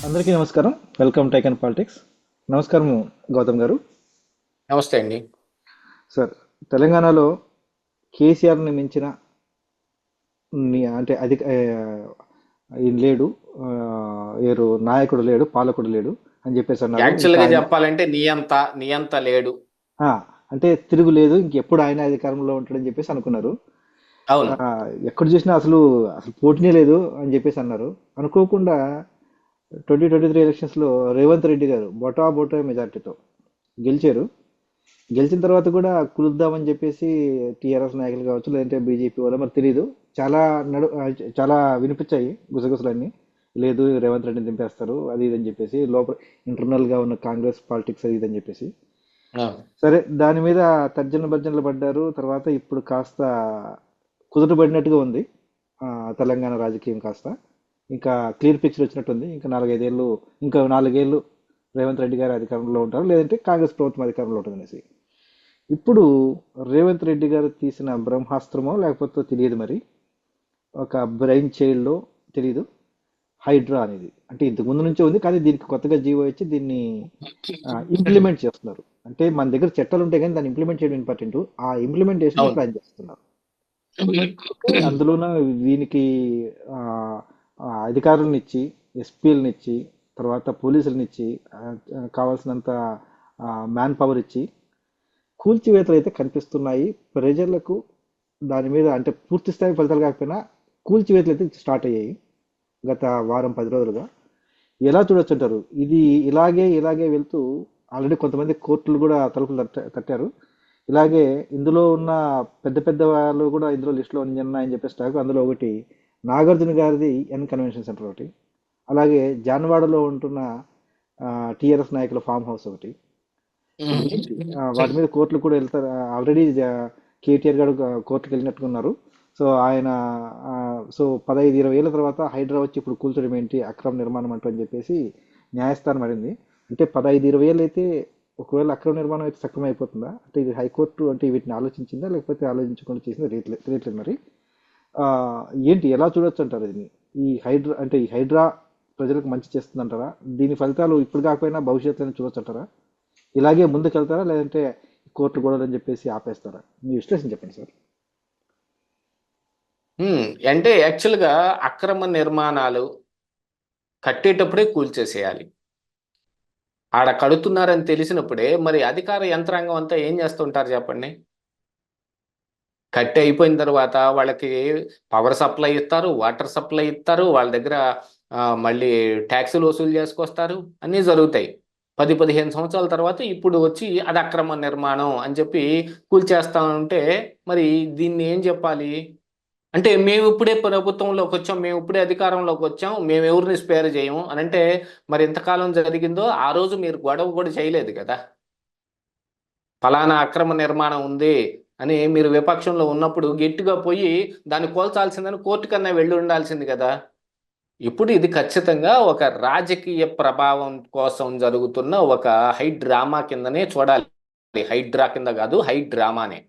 అందరికీ నమస్కారం. Welcome take and politics. నమస్కారం గౌతమ్ గారు. నమస్తే అండి. సార్, తెలంగాణలో కేసీఆర్ని మించిన అంటే ఈయన లేడు, ఆ, ఏరు నాయకుడు లేడు, పాలకుడు లేడు అని చెప్పేసి అన్నారు. ఇంకా యాక్చువల్గా ఆయన చెప్పాలంటే నియంత లేడు. ఆ, అంటే తిరుగులేదు, ఇంకెప్పుడు ఆయన అధికారంలో ఉంటాడని చెప్పేసి అనుకున్నారు. అవును. ఆ, ఎక్కడ చూసినా అసలు అసలు పోటీనే లేదు అని చెప్పేసి అన్నారు. అనుకోకుండా 2023 ఎలక్షన్స్లో రేవంత్ రెడ్డి గారు బొటా మెజార్టీతో గెలిచారు. గెలిచిన తర్వాత కూడా కులుద్దామని చెప్పేసి టీఆర్ఎస్ నాయకులు కావచ్చు, లేదంటే బీజేపీ వాళ్ళు మరి తెలియదు, చాలా చాలా వినిపించాయి గుసగుసలన్నీ. లేదు, రేవంత్ రెడ్డిని దింపేస్తారు అది ఇది అని చెప్పేసి లోపల ఇంటర్నల్గా ఉన్న కాంగ్రెస్ పాలిటిక్స్ అది ఇది అని చెప్పేసి. అవును. సరే, దాని మీద తర్జన భర్జనలు పడ్డారు. తర్వాత ఇప్పుడు కాస్త కుదుటపడినట్టుగా ఉంది. ఆ, తెలంగాణ రాజకీయం కాస్త ఇంకా క్లియర్ పిక్చర్ వచ్చినట్టుంది. ఇంకా నాలుగేళ్ళు రేవంత్ రెడ్డి గారు అధికారంలో ఉంటారు, లేదంటే కాంగ్రెస్ ప్రభుత్వం అధికారంలో ఉంటుంది అనేసి. ఇప్పుడు రేవంత్ రెడ్డి గారు తీసిన బ్రహ్మాస్త్రమో లేకపోతే తెలియదు మరి, ఒక బ్రెయిన్ చైల్డ్లో తెలియదు, హైడ్రా అనేది. అంటే ఇంతకు ముందు నుంచే ఉంది, కానీ దీనికి కొత్తగా జీవో ఇచ్చి దీన్ని ఇంప్లిమెంట్ చేస్తున్నారు. అంటే మన దగ్గర చట్టాలు ఉంటాయి, కానీ దాన్ని ఇంప్లిమెంట్ చేయడం ఇంపార్టెంట్. ఆ ఇంప్లిమెంటేషన్ అవును. ప్లాన్ చేస్తున్నారు. అయితే అందులోన వీనికి ఆ, అధికారులను ఇచ్చి, ఎస్పీలను ఇచ్చి, తర్వాత పోలీసులను ఇచ్చి, కావాల్సినంత మ్యాన్ పవర్ ఇచ్చి కూల్చివేతలు అయితే కనిపిస్తున్నాయి ప్రజలకు. దాని మీద అంటే పూర్తి స్థాయి ఫలితాలు కాకపోయినా కూల్చివేతలు అయితే స్టార్ట్ అయ్యాయి గత వారం 10 రోజులుగా. ఎలా చూడొచ్చు అంటారు? ఇది ఇలాగే వెళ్తూ ఆల్రెడీ కొంతమంది కోర్టులు కూడా తలుపులు తట్టారు. ఇలాగే ఇందులో ఉన్న పెద్ద పెద్ద వాళ్ళు కూడా ఇందులో లిస్టులో ఉన్నాయని చెప్పేసి టాకు. అందులో ఒకటి నాగార్జున గారిది కన్వెన్షన్ సెంటర్ ఒకటి, అలాగే జాన్వాడలో ఉంటున్న టీఆర్ఎస్ నాయకుల ఫామ్ హౌస్ ఒకటి. ఏంటి వాటి మీద కోర్టులు కూడా వెళ్తారు. ఆల్రెడీ కేటీఆర్ గారు కోర్టుకు వెళ్ళినట్టుకున్నారు. సో ఆయన ఆ, సో 15-20 ఏళ్ళ తర్వాత హైడ్రా వచ్చి ఇప్పుడు కూల్చడం ఏంటి, అక్రమ నిర్మాణం అంటూ అని చెప్పేసి న్యాయస్థానం అడింది. అంటే 15-20 ఏళ్ళు అయితే ఒకవేళ అక్రమ నిర్మాణం అయితే సక్రమం అయిపోతుందా? అంటే ఇది హైకోర్టు అంటే వీటిని ఆలోచించిందా, లేకపోతే ఆలోచించకుండా చేసిందా తెలియట్లేదు మరి. ఆ, ఏంటి ఎలా చూడొచ్చు అంటారు దీన్ని? ఈ హైడ్రా ప్రజలకు మంచి చేస్తుందంటారా? దీని ఫలితాలు ఇప్పుడు కాకపోయినా భవిష్యత్తులో చూడొచ్చు అంటారా? ఇలాగే ముందుకెళ్తారా, లేదంటే కోర్టు గొడవలు అని చెప్పేసి ఆపేస్తారా? మీ విశ్లేషణ చెప్పండి సార్. అంటే యాక్చువల్గా అక్రమ నిర్మాణాలు కట్టేటప్పుడే కూల్చేసేయాలి. ఆడ కడుతున్నారని తెలిసినప్పుడే మరి అధికార యంత్రాంగం అంతా ఏం చేస్తుంటారు చెప్పండి. కట్టి అయిపోయిన తర్వాత వాళ్ళకి పవర్ సప్లై ఇస్తారు, వాటర్ సప్లై ఇస్తారు, వాళ్ళ దగ్గర మళ్ళీ ట్యాక్సులు వసూలు చేసుకొస్తారు, అన్నీ జరుగుతాయి. 10-15 సంవత్సరాల తర్వాత ఇప్పుడు వచ్చి అది అక్రమ నిర్మాణం అని చెప్పి కూల్చేస్తా ఉంటే మరి దీన్ని ఏం చెప్పాలి? అంటే మేము ఇప్పుడే ప్రభుత్వంలోకి వచ్చాం, మేము ఇప్పుడే అధికారంలోకి వచ్చాం, మేము ఎవరిని స్పేర్ చేయము అని అంటే మరి ఎంతకాలం జరిగిందో ఆ రోజు మీరు గొడవ కూడా చేయలేదు కదా. ఫలానా అక్రమ నిర్మాణం ఉంది అని మీరు విపక్షంలో ఉన్నప్పుడు గట్టిగా పోయి దాన్ని కోల్చాల్సిందని కోర్టు కన్నా వెళ్ళి ఉండాల్సింది కదా. ఇప్పుడు ఇది ఖచ్చితంగా ఒక రాజకీయ ప్రభావం కోసం జరుగుతున్న ఒక హై డ్రామా కిందనే చూడాలి. హైడ్రా కింద కాదు, హై డ్రామానే.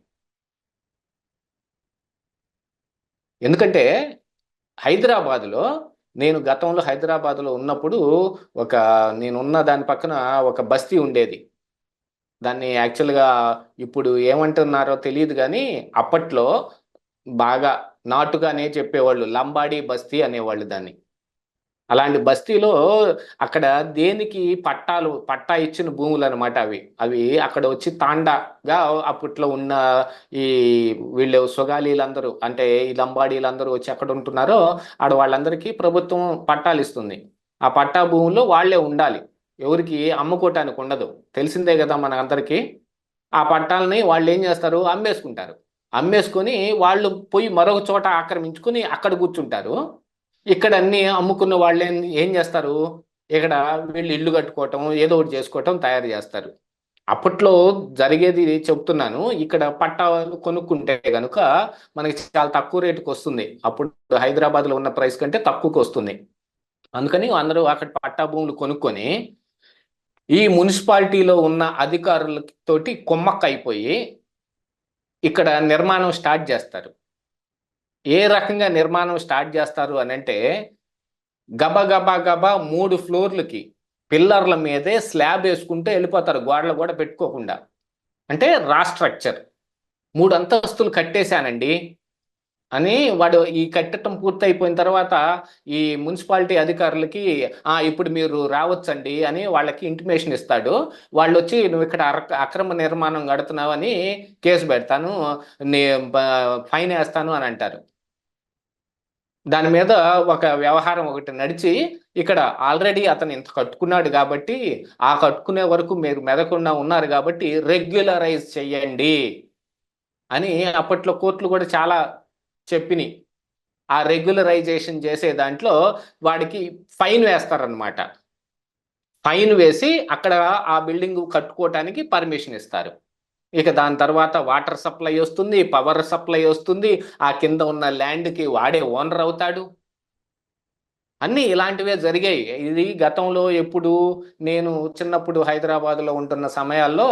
ఎందుకంటే హైదరాబాదులో నేను గతంలో హైదరాబాదులో ఉన్నప్పుడు ఒక నేనున్న దాని పక్కన ఒక బస్తీ ఉండేది. దాన్ని యాక్చువల్గా ఇప్పుడు ఏమంటున్నారో తెలియదు కానీ అప్పట్లో బాగా నాటుగానే చెప్పేవాళ్ళు, లంబాడీ బస్తీ అనేవాళ్ళు దాన్ని. అలాంటి బస్తీలో అక్కడ దేనికి పట్టా ఇచ్చిన భూములు అనమాట అవి. అవి అక్కడ వచ్చి తాండాగా అప్పట్లో ఉన్న ఈ వీళ్ళు సొగాలీలందరూ అంటే ఈ లంబాడీలందరూ వచ్చి అక్కడ ఉంటున్నారో ఆడ వాళ్ళందరికీ ప్రభుత్వం పట్టాలు ఇస్తుంది. ఆ పట్టా భూముల్లో వాళ్ళే ఉండాలి, ఎవరికి అమ్ముకోవటానికి ఉండదు. తెలిసిందే కదా మన అందరికీ. ఆ పట్టాలని వాళ్ళు ఏం చేస్తారు, అమ్మేసుకుంటారు. అమ్మేసుకొని వాళ్ళు పోయి మరొక చోట ఆక్రమించుకొని అక్కడ కూర్చుంటారు. ఇక్కడ అన్ని అమ్ముకున్న వాళ్ళు ఏం చేస్తారు, ఇక్కడ వీళ్ళు ఇల్లు కట్టుకోవటం ఏదో ఒకటి చేసుకోవటం తయారు చేస్తారు. అప్పట్లో జరిగేది చెప్తున్నాను. ఇక్కడ పట్టా కొనుక్కుంటే కనుక మనకి చాలా తక్కువ రేటుకి వస్తుంది. అప్పుడు హైదరాబాద్లో ఉన్న ప్రైస్ కంటే తక్కువకి వస్తుంది. అందుకని అందరూ అక్కడ పట్టా భూములు కొనుక్కొని ఈ మున్సిపాలిటీలో ఉన్న అధికారులతోటి కొమ్మక్క అయిపోయి ఇక్కడ నిర్మాణం స్టార్ట్ చేస్తారు. ఏ రకంగా నిర్మాణం స్టార్ట్ చేస్తారు అని అంటే గబ గబ గబ 3 ఫ్లోర్లకి పిల్లర్ల మీదే స్లాబ్ వేసుకుంటూ వెళ్ళిపోతారు, గోడలు కూడా పెట్టుకోకుండా. అంటే రా స్ట్రక్చర్. 3 అంతస్తులు కట్టేశానండి అని వాడు ఈ కట్టడం పూర్తయిపోయిన తర్వాత ఈ మున్సిపాలిటీ అధికారులకి ఇప్పుడు మీరు రావచ్చండి అని వాళ్ళకి ఇంటిమేషన్ ఇస్తాడు. వాళ్ళు వచ్చి నువ్వు ఇక్కడ అక్రమ నిర్మాణం కడుతున్నావని కేసు పెడతాను, నీ ఫైన్ వేస్తాను అని అంటారు. దాని మీద ఒక వ్యవహారం ఒకటి నడిచి ఇక్కడ ఆల్రెడీ అతను ఇంత కట్టుకున్నాడు కాబట్టి ఆ కట్టుకునే వరకు మీరు మెదకుండా ఉన్నారు కాబట్టి రెగ్యులరైజ్ చెయ్యండి అని అప్పట్లో కోర్టులు కూడా చాలా చెప్పినాయి. ఆ రెగ్యులరైజేషన్ చేసే దాంట్లో వాడికి ఫైన్ వేస్తారనమాట. ఫైన్ వేసి అక్కడ ఆ బిల్డింగ్ కట్టుకోవటానికి పర్మిషన్ ఇస్తారు. ఇక దాని తర్వాత వాటర్ సప్లై వస్తుంది, పవర్ సప్లై వస్తుంది, ఆ కింద ఉన్న ల్యాండ్కి వాడే ఓనర్ అవుతాడు. అన్నీ ఇలాంటివే జరిగాయి. ఇది గతంలో ఎప్పుడు నేను చిన్నప్పుడు హైదరాబాద్లో ఉంటున్న సమయాల్లో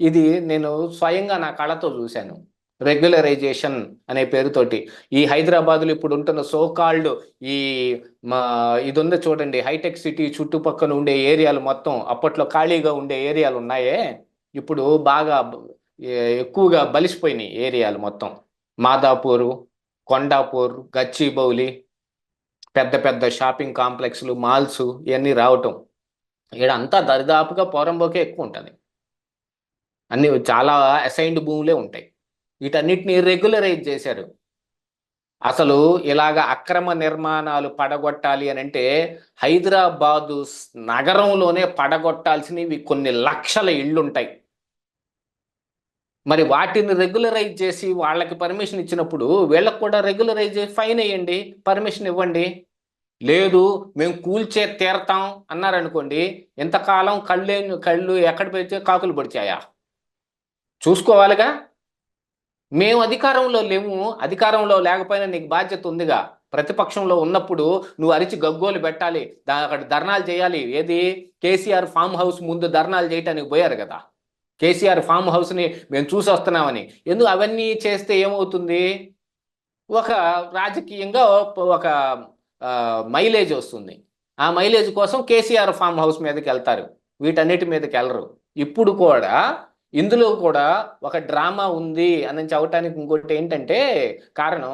ఇది నేను స్వయంగా నా కళ్ళతో చూశాను. రెగ్యులరైజేషన్ అనే పేరుతోటి ఈ హైదరాబాద్లో ఇప్పుడు ఉంటున్న సోకాల్డ్ ఈ ఇది ఉంది చూడండి, హైటెక్ సిటీ చుట్టుపక్కల ఉండే ఏరియాలు మొత్తం అప్పట్లో ఖాళీగా ఉండే ఏరియాలు ఉన్నాయే, ఇప్పుడు బాగా ఎక్కువగా బలిసిపోయినాయి ఏరియాలు మొత్తం. మాదాపూర్, కొండాపూర్, గచ్చిబౌలి, పెద్ద పెద్ద షాపింగ్ కాంప్లెక్స్లు, మాల్స్ ఇవన్నీ రావటం. ఇక్కడ అంతా దరిదాపుగా పోరంబోకే ఎక్కువ ఉంటుంది. అన్ని చాలా అసైన్డ్ భూములే ఉంటాయి. వీటన్నిటిని రెగ్యులరైజ్ చేశారు. అసలు ఇలాగ అక్రమ నిర్మాణాలు పడగొట్టాలి అని అంటే హైదరాబాదు నగరంలోనే పడగొట్టాల్సినవి కొన్ని లక్షల ఇళ్ళుంటాయి. మరి వాటిని రెగ్యులరైజ్ చేసి వాళ్ళకి పర్మిషన్ ఇచ్చినప్పుడు వీళ్ళకి కూడా రెగ్యులరైజ్ చేసి ఫైన్ వేయండి, పర్మిషన్ ఇవ్వండి. లేదు మేము కూల్చే తీరతాం అన్నారనుకోండి, ఎంతకాలం కళ్ళు ఎక్కడ పెడితే కాకులు పొడిచాయా చూసుకోవాలిగా. మేము అధికారంలో లేము, అధికారంలో లేకపోయినా నీకు బాధ్యత ఉందిగా. ప్రతిపక్షంలో ఉన్నప్పుడు నువ్వు అరిచి గగ్గోలు పెట్టాలి, అక్కడ ధర్నాలు చేయాలి. ఏది కేసీఆర్ ఫామ్ హౌస్ ముందు ధర్నాలు చేయటానికి పోయారు కదా, కేసీఆర్ ఫామ్ హౌస్ని మేము చూసి వస్తున్నామని. ఎందుకు అవన్నీ చేస్తే ఏమవుతుంది, ఒక రాజకీయంగా ఒక మైలేజ్ వస్తుంది. ఆ మైలేజ్ కోసం కేసీఆర్ ఫామ్ హౌస్ మీదకి వెళ్తారు, వీటన్నిటి మీదకి వెళ్ళరు. ఇప్పుడు కూడా ఇందులో కూడా ఒక డ్రామా ఉంది అని చెప్పడానికి ఇంకోటి ఏంటంటే కారణం,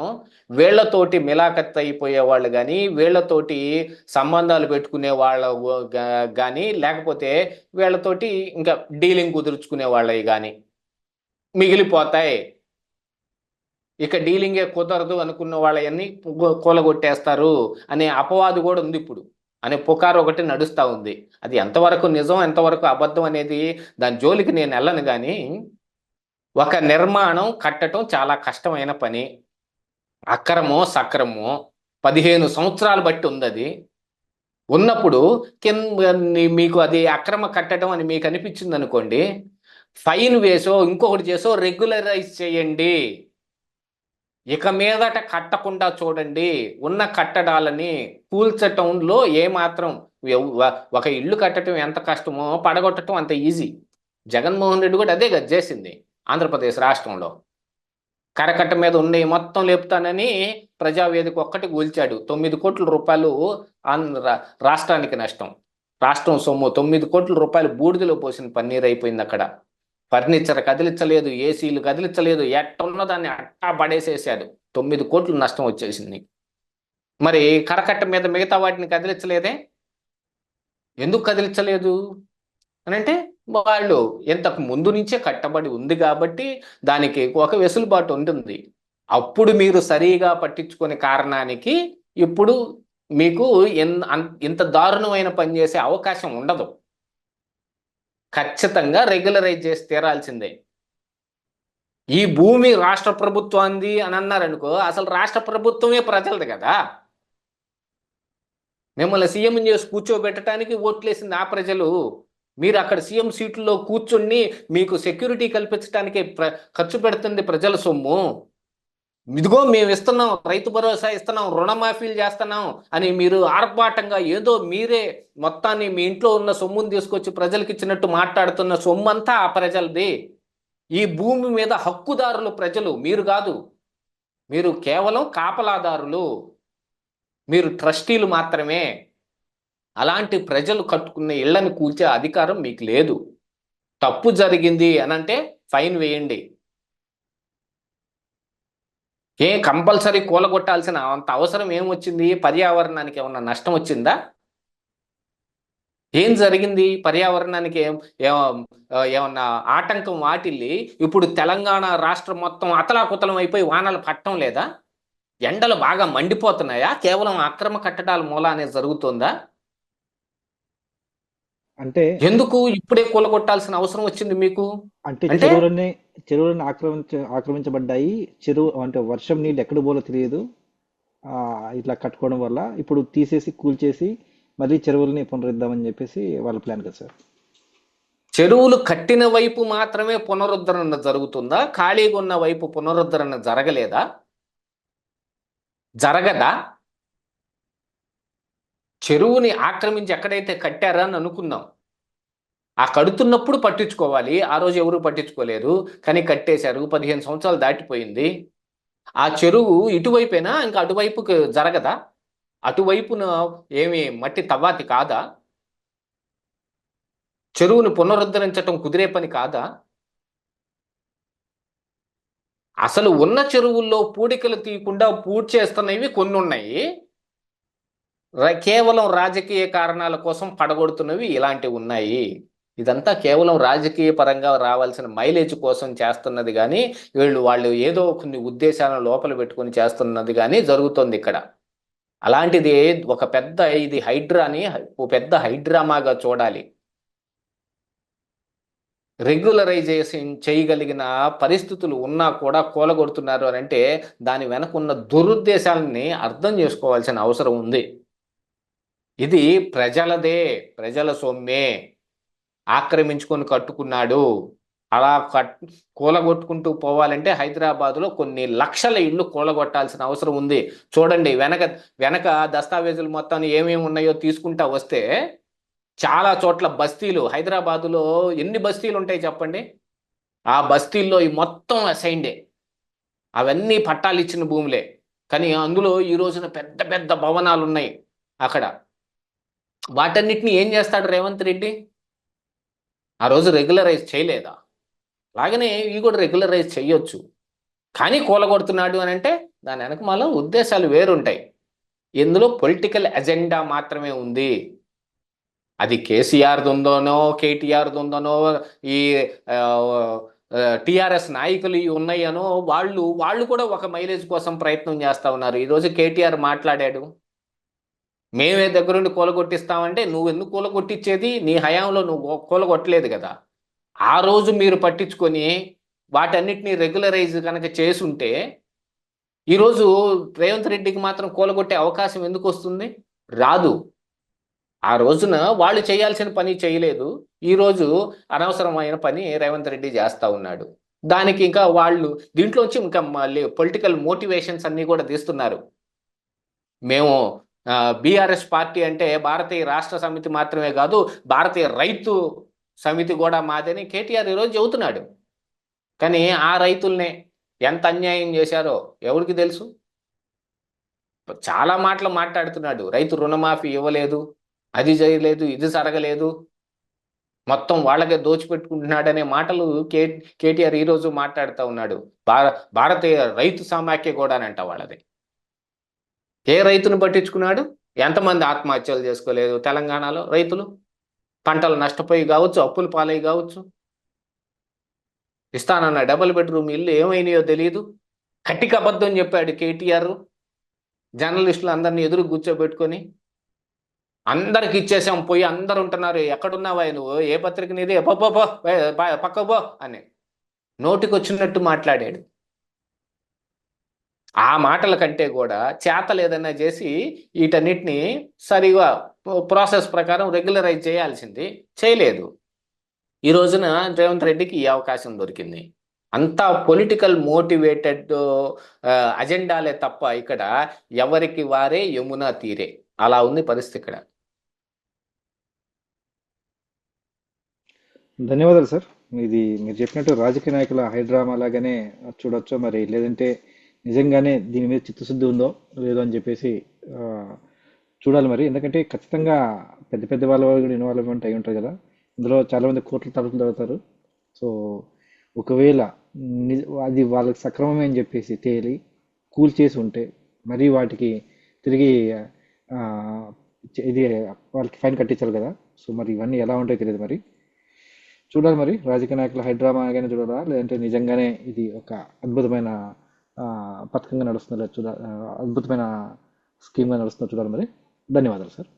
వీళ్ళతోటి మిలాఖత్ అయిపోయే వాళ్ళు కానీ, వీళ్ళతోటి సంబంధాలు పెట్టుకునే వాళ్ళ కానీ, లేకపోతే వీళ్ళతోటి ఇంకా డీలింగ్ కుదుర్చుకునే వాళ్ళవి కానీ మిగిలిపోతాయి. ఇక డీలింగే కుదరదు అనుకున్న వాళ్ళవన్నీ కూలగొట్టేస్తారు అనే అపవాదు కూడా ఉంది ఇప్పుడు, అనే పుకారు ఒకటి నడుస్తూ ఉంది. అది ఎంతవరకు నిజం ఎంతవరకు అబద్ధం అనేది దాని జోలికి నేను వెళ్ళను. కానీ ఒక నిర్మాణం కట్టడం చాలా కష్టమైన పని. అక్రమో సక్రమో 15 సంవత్సరాలు బట్టి ఉంది. అది ఉన్నప్పుడు మీకు అది అక్రమ కట్టడం అని మీకు అనిపించింది అనుకోండి, ఫైన్ వేసో ఇంకొకటి చేసో రెగ్యులరైజ్ చేయండి. ఇక మీదట కట్టకుండా చూడండి. ఉన్న కట్టడాలని కూల్చటంలో ఏమాత్రం, ఒక ఇల్లు కట్టడం ఎంత కష్టమో పడగొట్టడం అంత ఈజీ. జగన్మోహన్ రెడ్డి కూడా అదే కదా చేసింది ఆంధ్రప్రదేశ్ రాష్ట్రంలో. కరకట్ట మీద ఉన్నాయి మొత్తం లేపుతానని ప్రజావేదిక ఒక్కటి కూల్చాడు. 9 కోట్ల రూపాయలు రాష్ట్రానికి నష్టం. రాష్ట్రం సొమ్ము 9 కోట్ల రూపాయలు బూడిదలో పోసిన పన్నీరు అయిపోయింది. అక్కడ ఫర్నిచర్ కదిలించలేదు, ఏసీలు కదిలించలేదు, ఎట్టున్న దాన్ని అట్టా పడేసేసాడు. 9 కోట్లు నష్టం వచ్చేసింది. మరి కరకట్ట మీద మిగతా వాటిని కదిలించలేదే, ఎందుకు కదిలించలేదు అని అంటే వాళ్ళు ఇంతకు ముందు నుంచే కట్టబడి ఉంది కాబట్టి దానికి ఒక వెసులుబాటు ఉంటుంది. అప్పుడు మీరు సరిగా పట్టించుకునే కారణానికి ఇప్పుడు మీకు ఇంత దారుణమైన పని చేసే అవకాశం ఉండదు. ఖచ్చితంగా రెగ్యులరైజ్ చేసి తీరాల్సిందే. ఈ భూమి రాష్ట్ర ప్రభుత్వాన్ని అని అన్నారనుకో, అసలు రాష్ట్ర ప్రభుత్వమే ప్రజలది కదా. మిమ్మల్ని సీఎం చేసి కూర్చోబెట్టడానికి ఓట్లేసింది ఆ ప్రజలు. మీరు అక్కడ సీఎం సీట్లో కూర్చుని మీకు సెక్యూరిటీ కల్పించడానికి ఖర్చు పెడుతుంది ప్రజల సొమ్ము. ఇదిగో మేము ఇస్తున్నాం, రైతు భరోసా ఇస్తున్నాం, రుణమాఫీలు చేస్తున్నాం అని మీరు ఆర్భాటంగా ఏదో మీరే మొత్తాన్ని మీ ఇంట్లో ఉన్న సొమ్ముని తీసుకొచ్చి ప్రజలకు ఇచ్చినట్టు మాట్లాడుతున్న సొమ్మంతా ఆ ప్రజలది. ఈ భూమి మీద హక్కుదారులు ప్రజలు, మీరు కాదు. మీరు కేవలం కాపలాదారులు, మీరు ట్రస్టీలు మాత్రమే. అలాంటి ప్రజలు కట్టుకున్న ఇళ్లను కూల్చే అధికారం మీకు లేదు. తప్పు జరిగింది అనంటే ఫైన్ వేయండి. కంపల్సరీ కూలగొట్టాల్సిన అంత అవసరం ఏమొచ్చింది? పర్యావరణానికి ఏమన్నా నష్టం వచ్చిందా? ఏం జరిగింది? పర్యావరణానికి ఏమన్నా ఆటంకం వాటిల్లి ఇప్పుడు తెలంగాణ రాష్ట్రం మొత్తం అతలాకుతలం అయిపోయి వానలు పట్టడం లేదా? ఎండలు బాగా మండిపోతున్నాయా? కేవలం అక్రమ కట్టడాల మూలానే జరుగుతుందా? అంటే ఎందుకు ఇప్పుడే కూలగొట్టాల్సిన అవసరం వచ్చింది మీకు? అంటే అంటే చెరువులన్నీ ఆక్రమించబడ్డాయి. చెరువు అంటే వర్షం నీళ్ళు ఎక్కడ పోలో తెలియదు. ఇట్లా కట్టుకోవడం వల్ల ఇప్పుడు తీసేసి కూల్చేసి మళ్ళీ చెరువుల్ని పునరుద్దామని చెప్పేసి వాళ్ళ ప్లాన్ కదా సార్. చెరువులు కట్టిన వైపు మాత్రమే పునరుద్ధరణ జరుగుతుందా? ఖాళీగా ఉన్న వైపు పునరుద్ధరణ జరగలేదా? జరగదా? చెరువుని ఆక్రమించి ఎక్కడైతే కట్టారా అని అనుకుందాం. ఆ కడుతున్నప్పుడు పట్టించుకోవాలి. ఆ రోజు ఎవరు పట్టించుకోలేదు, కానీ కట్టేశారు. 15 సంవత్సరాలు దాటిపోయింది. ఆ చెరువు ఇటువైపేనా? ఇంకా అటువైపుకి జరగదా? అటువైపున ఏమి మట్టి తవ్వాతి కాదా? చెరువును పునరుద్ధరించటం కుదిరే పని కాదా? అసలు ఉన్న చెరువుల్లో పూడికలు తీయకుండా పూడ్చేస్తున్నవి కొన్ని ఉన్నాయి. కేవలం రాజకీయ కారణాల కోసం పడగొడుతున్నవి ఇలాంటివి ఉన్నాయి. ఇదంతా కేవలం రాజకీయ పరంగా రావాల్సిన మైలేజ్ కోసం చేస్తున్నది కానీ వాళ్ళు ఏదో కొన్ని ఉద్దేశాలను లోపల పెట్టుకొని చేస్తున్నది కానీ జరుగుతుంది ఇక్కడ. అలాంటిది ఒక పెద్ద ఇది హైడ్రాని ఓ పెద్ద హైడ్రామాగా చూడాలి. రెగ్యులరైజేషన్ చేయగలిగిన పరిస్థితులు ఉన్నా కూడా కూలగొడుతున్నారు అని అంటే దాని వెనకున్న దురుద్దేశాలని అర్థం చేసుకోవాల్సిన అవసరం ఉంది. ఇది ప్రజలదే, ప్రజల సొమ్మే, ఆక్రమించుకొని కట్టుకున్నాడు. అలా కూలగొట్టుకుంటూ పోవాలంటే హైదరాబాద్లో కొన్ని లక్షల ఇళ్ళు కూలగొట్టాల్సిన అవసరం ఉంది. చూడండి, వెనక దస్తావేజులు మొత్తాన్ని ఏమేమి ఉన్నాయో తీసుకుంటా వస్తే చాలా చోట్ల బస్తీలు, హైదరాబాదులో ఎన్ని బస్తీలు ఉంటాయి చెప్పండి? ఆ బస్తీల్లో ఈ మొత్తం అసైన్డే, అవన్నీ పట్టాలు ఇచ్చిన భూములే. కానీ అందులో ఈ రోజున పెద్ద పెద్ద భవనాలు ఉన్నాయి అక్కడ. వాటన్నిటిని ఏం చేస్తాడు రేవంత్ రెడ్డి? ఆ రోజు రెగ్యులరైజ్ చేయలేదా? అలాగనే ఇవి కూడా రెగ్యులరైజ్ చేయొచ్చు. కానీ కూలగొడుతున్నాడు అని అంటే దాని వెనకమాల ఉద్దేశాలు వేరుంటాయి. ఇందులో పొలిటికల్ ఎజెండా మాత్రమే ఉంది. అది కేసీఆర్ది ఉందనో, కేటీఆర్ది ఉందనో, ఈ టిఆర్ఎస్ నాయకులు ఉన్నాయనో వాళ్ళు కూడా ఒక మైలేజ్ కోసం ప్రయత్నం చేస్తూ ఉన్నారు. ఈరోజు కేటీఆర్ మాట్లాడాడు, మేమే దగ్గరుండి కూలగొట్టిస్తామంటే నువ్వు ఎందుకు కూలగొట్టించేది? నీ హయాంలో నువ్వు కూలగొట్టలేదు కదా. ఆ రోజు మీరు పట్టించుకొని వాటన్నిటిని రెగ్యులరైజ్ కనుక చేసుంటే ఈరోజు రేవంత్ రెడ్డికి మాత్రం కూలగొట్టే అవకాశం ఎందుకు వస్తుంది? రాదు. ఆ రోజున వాళ్ళు చేయాల్సిన పని చేయలేదు. ఈరోజు అనవసరమైన పని రేవంత్ రెడ్డి చేస్తూ ఉన్నాడు. దానికి ఇంకా వాళ్ళు దీంట్లోంచి ఇంకా మళ్ళీ పొలిటికల్ మోటివేషన్స్ అన్నీ కూడా తీస్తున్నారు. మేము బీఆర్ఎస్ పార్టీ అంటే భారతీయ రాష్ట్ర సమితి మాత్రమే కాదు, భారతీయ రైతు సమితి కూడా మాదని కేటీఆర్ ఈరోజు చెబుతున్నాడు. కానీ ఆ రైతుల్నే ఎంత అన్యాయం చేశారో ఎవరికి తెలుసు? చాలా మాటలు మాట్లాడుతున్నాడు. రైతు రుణమాఫీ ఇవ్వలేదు, అది చేయలేదు, ఇది జరగలేదు, మొత్తం వాళ్ళకే దోచిపెట్టుకుంటున్నాడనే మాటలు కేటీఆర్ ఈరోజు మాట్లాడుతూ ఉన్నాడు. భారతీయ రైతు సమాఖ్య కూడానంట వాళ్ళది. ఏ రైతును పట్టించుకున్నాడు? ఎంతమంది ఆత్మహత్యలు చేసుకోలేదు తెలంగాణలో రైతులు? పంటలు నష్టపోయి కావచ్చు, అప్పుల పాలై కావచ్చు. ఇస్తానన్న డబుల్ బెడ్రూమ్ ఇల్లు ఏమైనాయో తెలియదు. కట్టిక అబద్ధం చెప్పాడు కేటీఆర్. జర్నలిస్టులు అందరినీ ఎదురు కూర్చోబెట్టుకొని అందరికి ఇచ్చేసాం, పోయి అందరు ఉంటున్నారు, ఎక్కడున్నావా నువ్వు, ఏ పత్రిక నీది, పక్క పో అని నోటికి వచ్చినట్టు మాట్లాడాడు. ఆ మాటల కంటే కూడా చేతలు ఏదైనా చేసి వీటన్నిటిని సరిగా ప్రాసెస్ ప్రకారం రెగ్యులరైజ్ చేయాల్సింది చేయలేదు. ఈ రోజున రేవంత్ రెడ్డికి ఈ అవకాశం దొరికింది. అంతా పొలిటికల్ మోటివేటెడ్ అజెండాలే తప్ప ఇక్కడ ఎవరికి వారే యమునా తీరే, అలా ఉంది పరిస్థితి ఇక్కడ. ధన్యవాదాలు సార్. మీరు చెప్పినట్టు రాజకీయ నాయకుల హైడ్రామా లాగానే చూడొచ్చో మరి, లేదంటే నిజంగానే దీని మీద చిత్తశుద్ధి ఉందో లేదో అని చెప్పేసి చూడాలి మరి, ఎందుకంటే ఖచ్చితంగా పెద్ద పెద్ద వాళ్ళ వాళ్ళు కూడా ఇన్వాల్వ్మెంట్ అయి ఉంటుంది కదా. ఇందులో చాలామంది కోట్ల తరపులు చదువుతారు. సో ఒకవేళ అది వాళ్ళకి సక్రమమే అని చెప్పేసి తేలి కూల్ చేసి ఉంటే మరి వాటికి తిరిగి ఆ, ఇది వాళ్ళకి ఫైన్ కట్టించాలి కదా. సో మరి ఇవన్నీ ఎలా ఉంటాయో తెలియదు మరి. చూడాలి మరి, రాజకీయ నాయకుల హైడ్రామాగానే చూడాలా, లేదంటే నిజంగానే ఇది ఒక అద్భుతమైన ఆ, పథకంగా నడుస్తుందో చూడాలి, అద్భుతమైన స్కీమ్గా నడుస్తుందో చూడాలి మరి. ధన్యవాదాలు సార్.